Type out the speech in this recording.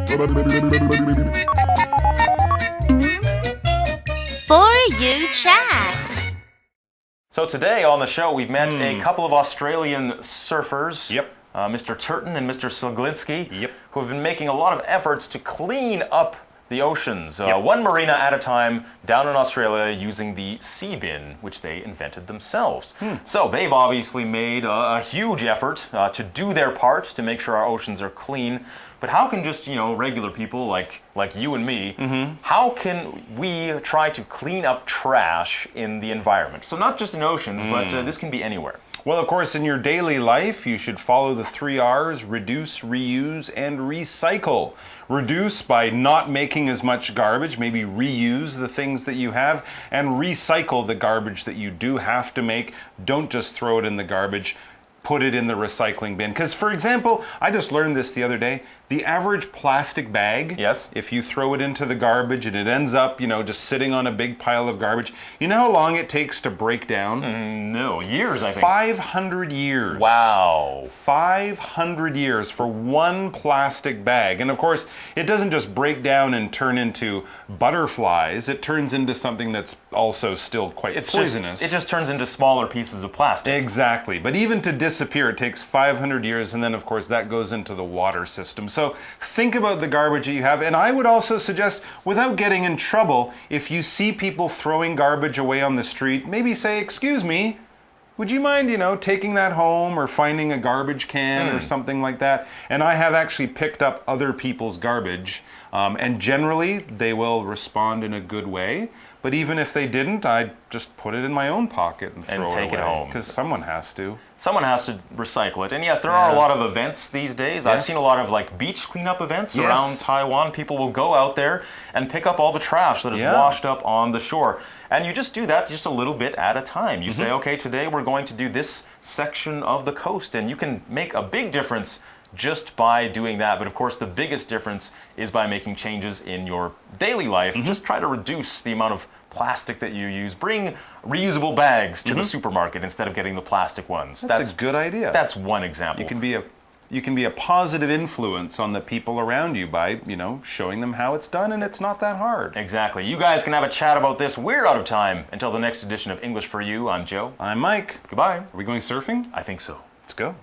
For You Chat. So today on the show, we've met a couple of Australian surfers. Yep. Mr. Turton and Mr. Sliglinski, Yep. who have been making a lot of efforts to clean up the oceans, one marina at a time down in Australia using the sea bin, which they invented themselves. So they've obviously made a huge effort to do their part to make sure our oceans are clean. But how can just, regular people like you and me, how can we try to clean up trash in the environment? So not just in oceans, but this can be anywhere. Well, of course, in your daily life, you should follow the 3 R's: reduce, reuse, and recycle. Reduce by not making as much garbage, maybe reuse the things that you have, and recycle the garbage that you do have to make. Don't just throw it in the garbage. Put it in the recycling bin. Because, for example, I just learned this the other day. The average plastic bag, Yes. if you throw it into the garbage and it ends up, just sitting on a big pile of garbage, you know how long it takes to break down? No, years, I think. 500 years. Wow. 500 years for one plastic bag. And of course, it doesn't just break down and turn into butterflies. It turns into something that's also still quite poisonous. It just turns into smaller pieces of plastic. Exactly. But even to disappear, it takes 500 years, and then of course that goes into the water system. So think about the garbage that you have. And I would also suggest, without getting in trouble, if you see people throwing garbage away on the street, maybe say, "Excuse me, would you mind, taking that home or finding a garbage can or something like that?" And I have actually picked up other people's garbage, and generally they will respond in a good way. But even if they didn't, I'd just put it in my own pocket and throw take it away, home. because someone has to. Someone has to recycle it. And yes, there are a lot of events these days. I've Yes. seen a lot of beach cleanup events Yes. around Taiwan. People will go out there and pick up all the trash that is washed up on the shore. And you just do that just a little bit at a time. You say, okay, today we're going to do this section of the coast. And you can make a big difference just by doing that. But of course, the biggest difference is by making changes in your daily life. Just try to reduce the amount of plastic that you use. Bring reusable bags to the supermarket instead of getting the plastic ones. That's a good idea. That's one example. You can be a positive influence on the people around you by, showing them how it's done, and it's not that hard. Exactly. You guys can have a chat about this. We're out of time. Until the next edition of English for You, I'm Joe. I'm Mike. Goodbye. Are we going surfing? I think so. Let's go.